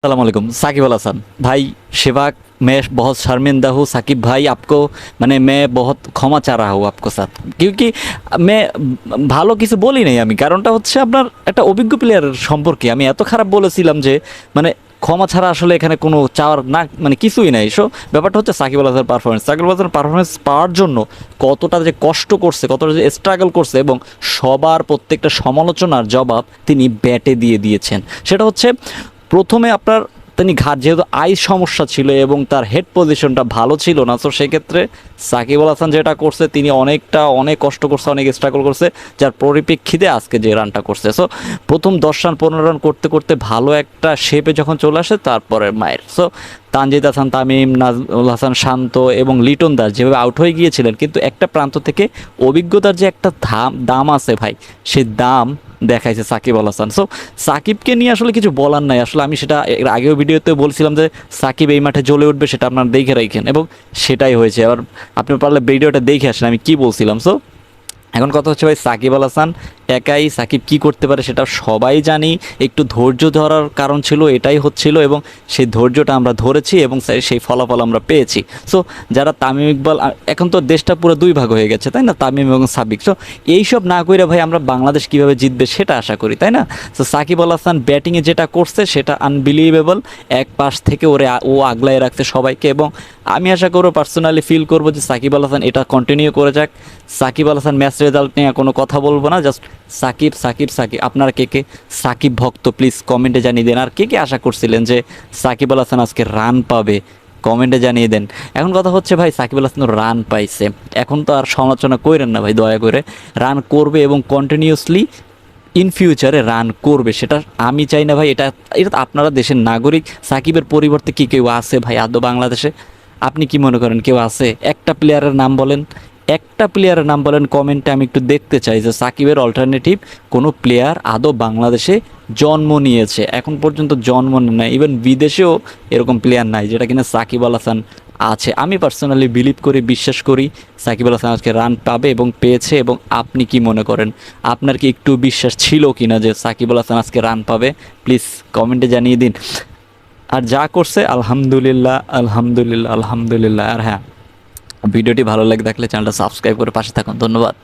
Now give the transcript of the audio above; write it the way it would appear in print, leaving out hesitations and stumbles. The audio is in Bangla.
अस्सलाम साकिब अल हसन भाई। शिवाक मैं बहुत शर्मिंदा हूँ साकिब भाई, आपको मैंने मैं बहुत ক্ষমা চাহ रहा हूँ आपको साथ, क्योंकि मैं ভালো কিছু বলি নাই। আমি কারণটা হচ্ছে আপনার একটা অভিজ্ঞ প্লেয়ারের সম্পর্কে আমি এত খারাপ বলেছিলাম যে মানে ক্ষমা ছাড়া আসলে এখানে কোনো চাওয়ার না, মানে কিছুই নাই। সো ব্যাপারটা হচ্ছে সাকিব আল হাসানের পারফরমেন্স, সাকিব আল হাসানের পারফরমেন্স পাওয়ার জন্য কতটা যে কষ্ট করছে, কতটা যে স্ট্রাগল করছে, এবং সবার প্রত্যেকটা সমালোচনার জবাব তিনি ব্যাটে দিয়ে দিয়েছেন। সেটা হচ্ছে প্রথমে আপনার তিনি ঘাট, যেহেতু আইস সমস্যা ছিল এবং তার হেড পজিশনটা ভালো ছিল না, তো সেক্ষেত্রে সাকিব আল হাসান যেটা করছে তিনি অনেক কষ্ট করছে, অনেক স্ট্রাগল করছে, যার পরিপ্রেক্ষিতে আজকে যে রানটা করছে। সো প্রথম 10 রান 15 রান করতে করতে ভালো একটা শেপে যখন চলে আসে, তারপরে মায়ের সো তানজিদ হাসান তামিম, নাজমুল হাসান শান্ত এবং লিটন দাস যেভাবে আউট হয়ে গিয়েছিলেন, কিন্তু একটা প্রান্ত থেকে অভিজ্ঞতার যে একটা দাম আছে ভাই, সেই দাম দেখাইছে সাকিব আল হাসান। সো সাকিবকে নিয়ে আসলে কিছু বলার নাই। আসলে আমি সেটা এর আগেও ভিডিওতে বলছিলাম যে সাকিব এই মাঠে জ্বলে উঠবে, সেটা আপনারা দেখে রাখেন, এবং সেটাই হয়েছে। এবার আপনি পারলে ভিডিওটা দেখে আসেন আমি কি বলছিলাম। সো এখন কথা হচ্ছে ভাই, সাকিব আল হাসান একাই সাকিব কি করতে পারে সেটা সবাই জানি। একটু ধৈর্য ধরার কারণ ছিল, এটাই হচ্ছিল, এবং সেই ধৈর্যটা আমরা ধরেছি এবং সেই ফলাফল আমরা পেয়েছি। সো যারা তামিম ইকবাল, এখন তো দেশটা পুরো দুই ভাগ হয়ে গেছে তাই না, তামিম এবং সাবিক। সো এইসব না করে ভাই আমরা বাংলাদেশ কীভাবে জিতবে সেটা আশা করি তাই না। সো সাকিব আল হাসান ব্যাটিংয়ে যেটা করছে সেটা আনবিলিভেবল। এক পাশ থেকে ও আগলায় রাখছে সবাইকে, এবং আমি আশা করবো, পার্সোনালি ফিল করবো যে সাকিব আল হাসান এটা কন্টিনিউ করে যাক। সাকিব আল হাসান ম্যাচ রেজাল্ট নিয়ে কোনো কথা বলবো না, জাস্ট সাকিব সাকিব সাকিব। আপনারা কে কে সাকিব ভক্ত প্লিজ কমেন্টে জানিয়ে দেন, আর কে কে আশা করছিলেন যে সাকিব আল হাসান আজকে রান পাবে কমেন্টে জানিয়ে দেন। এখন কথা হচ্ছে ভাই, সাকিব আল হাসান রান পাইছে, এখন তো আর সমালোচনা করেন না ভাই, দয়া করে। রান করবে এবং কন্টিনিউসলি ইন ফিউচারে রান করবে, সেটা আমি চাই না ভাই। এটা এটা তো আপনারা দেশের নাগরিক। সাকিবের পরিবর্তে কি কেউ আছে ভাই আদৌ বাংলাদেশে? আপনি কি মনে করেন কেউ আছে? একটা প্লেয়ারের নাম বলেন, একটা প্লেয়ারের নাম বলেন কমেন্টে, আমি একটু দেখতে চাই যে সাকিবের অল্টারনেটিভ কোনো প্লেয়ার আদৌ বাংলাদেশে জন্ম নিয়েছে। এখন পর্যন্ত জন্ম নেয়, ইভেন বিদেশেও এরকম প্লেয়ার নাই যেটা কিনা সাকিব আল হাসান আছে। আমি পার্সোনালি বিলিভ করি, বিশ্বাস করি সাকিব আল হাসান আজকে রান পাবে এবং পেয়েছে। এবং আপনি কি মনে করেন, আপনার কি একটু বিশ্বাস ছিল কি না যে সাকিব আল হাসান আজকে রান পাবে? প্লিজ কমেন্টে জানিয়ে দিন। আর যা করছে আলহামদুলিল্লাহ আলহামদুলিল্লাহ আলহামদুলিল্লাহ। আর হ্যাঁ, ভিডিওটি ভালো লাগে থাকলে চ্যানেলটা সাবস্ক্রাইব করে পাশে থাকুন। ধন্যবাদ।